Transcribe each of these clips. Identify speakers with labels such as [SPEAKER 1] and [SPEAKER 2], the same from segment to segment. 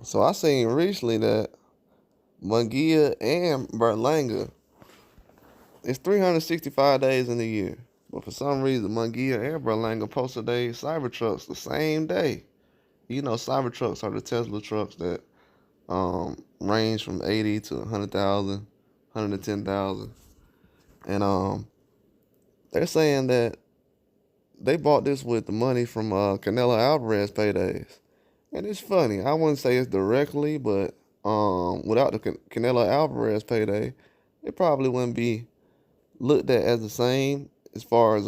[SPEAKER 1] So I seen recently that Munguia and Berlanga, it's 365 days in a year. But for some reason, Munguia and Berlanga posted their Cybertrucks the same day. You know, Cybertrucks are the Tesla trucks that range from 80 to 100,000, 110,000. And they're saying that they bought this with the money from Canelo Alvarez paydays. And it's funny. I wouldn't say it's directly, but without the Canelo Alvarez payday, it probably wouldn't be looked at as the same as far as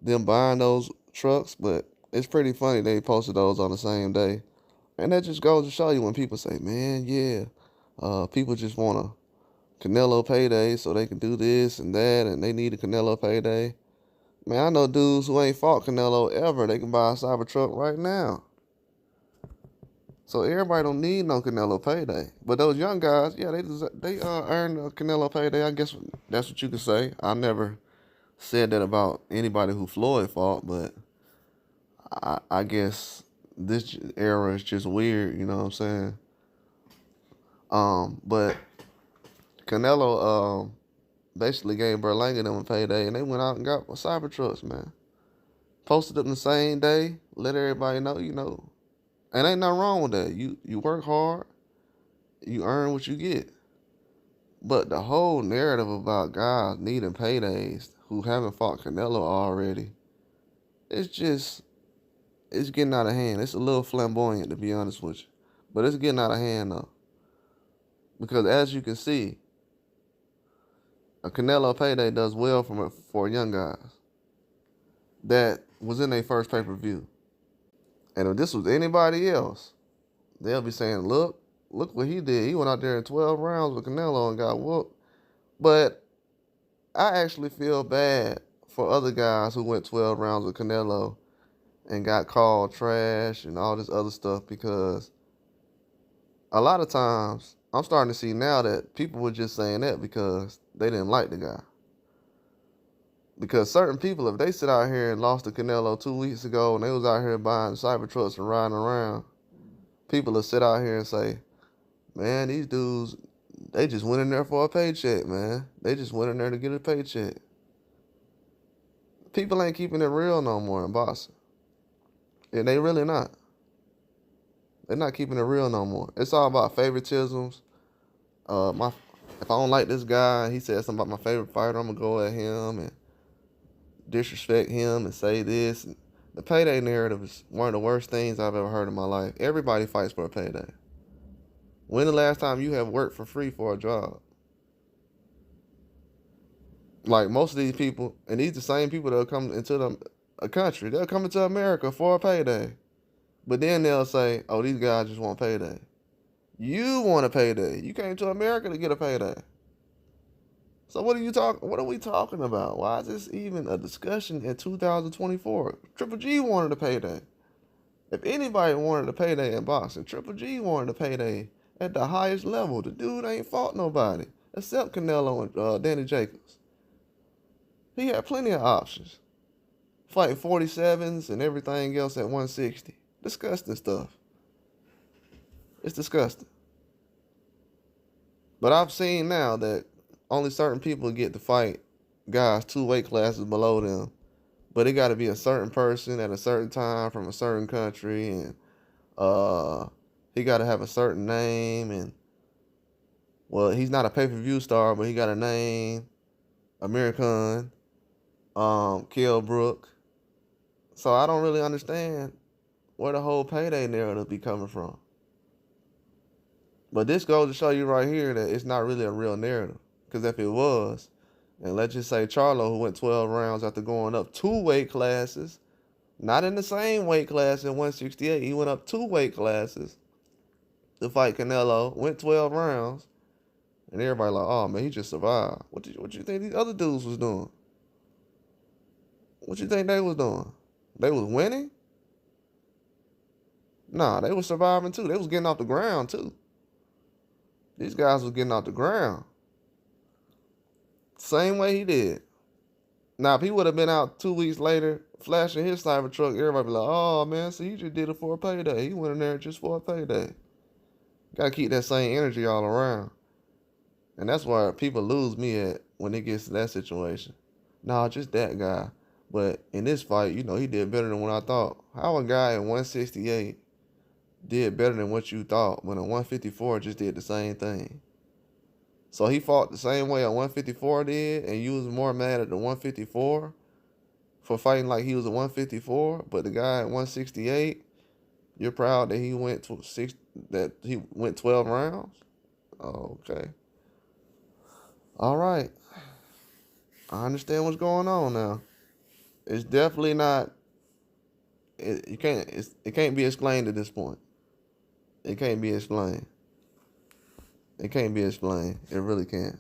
[SPEAKER 1] them buying those trucks. But it's pretty funny they posted those on the same day, and that just goes to show you when people say, "Man, yeah, people just want a Canelo payday so they can do this and that, and they need a Canelo payday." Man, I know dudes who ain't fought Canelo ever. They can buy a Cybertruck right now. So everybody don't need no Canelo payday. But those young guys, yeah, they earned a Canelo payday. I guess that's what you could say. I never said that about anybody who Floyd fought, but I guess this era is just weird. You know what I'm saying? But Canelo basically gave Berlanga them a payday, and they went out and got Cybertrucks, man. Posted them the same day. Let everybody know, you know. And ain't nothing wrong with that. You work hard, you earn what you get. But the whole narrative about guys needing paydays who haven't fought Canelo already, it's getting out of hand. It's a little flamboyant, to be honest with you. But it's getting out of hand though. Because as you can see, a Canelo payday does well for young guys that was in their first pay-per-view. And if this was anybody else, they'll be saying, look what he did. He went out there in 12 rounds with Canelo and got whooped. But I actually feel bad for other guys who went 12 rounds with Canelo and got called trash and all this other stuff, because a lot of times I'm starting to see now that people were just saying that because they didn't like the guy. Because certain people, if they sit out here and lost to Canelo 2 weeks ago and they was out here buying Cybertrucks and riding around, people will sit out here and say, man, these dudes, they just went in there for a paycheck, man. They just went in there to get a paycheck. People ain't keeping it real no more in boxing. And they really not. They're not keeping it real no more. It's all about favoritisms. If I don't like this guy, he said something about my favorite fighter, I'm gonna go at him and disrespect him and say this. The payday narrative is one of the worst things I've ever heard in my life. Everybody fights for a payday. When the last time you have worked for free for a job? Like most of these people, and these the same people that'll come into a country, they'll come into America for a payday. But then they'll say, oh, these guys just want payday. You want a payday. You came to America to get a payday. So what are we talking about? Why is this even a discussion in 2024? Triple G wanted a payday. If anybody wanted a payday in boxing, Triple G wanted a payday at the highest level. The dude ain't fought nobody except Canelo and Danny Jacobs. He had plenty of options. Fighting 47s and everything else at 160. Disgusting stuff. It's disgusting. But I've seen now that only certain people get to fight guys 2 weight classes below them. But it got to be a certain person at a certain time from a certain country, and he got to have a certain name, and well, he's not a pay-per-view star, but he got a name, American, Kell Brook. So I don't really understand where the whole payday narrative be coming from. But this goes to show you right here that it's not really a real narrative. Because if it was, and let's just say Charlo, who went 12 rounds after going up 2 weight classes, not in the same weight class in 168, he went up 2 weight classes to fight Canelo, went 12 rounds, and everybody like, oh man, he just survived. What you think these other dudes was doing? What you think they was doing? They was winning? Nah, they was surviving too. They was getting off the ground too. These guys was getting off the ground. Same way he did. Now, if he would have been out 2 weeks later, flashing his cyber truck, everybody be like, "Oh man, see, he just did it for a payday. He went in there just for a payday." Gotta keep that same energy all around, and that's why people lose me at when it gets to that situation. Nah, just that guy. But in this fight, he did better than what I thought. How a guy at 168 did better than what you thought when a 154 just did the same thing? So he fought the same way a 154 did, and you was more mad at the 154 for fighting like he was a 154, but the guy at 168, you're proud that he went 12 rounds? Oh, okay. All right. I understand what's going on now. It's definitely not it can't be explained at this point. It can't be explained. It can't be explained. It really can't.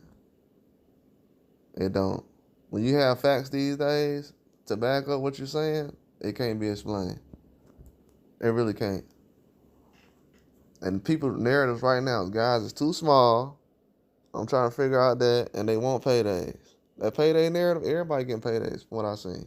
[SPEAKER 1] It don't. When you have facts these days to back up what you're saying, it can't be explained. It really can't. And people's narratives right now, guys, is too small. I'm trying to figure out that, and they want paydays. That payday narrative, everybody getting paydays from what I seen.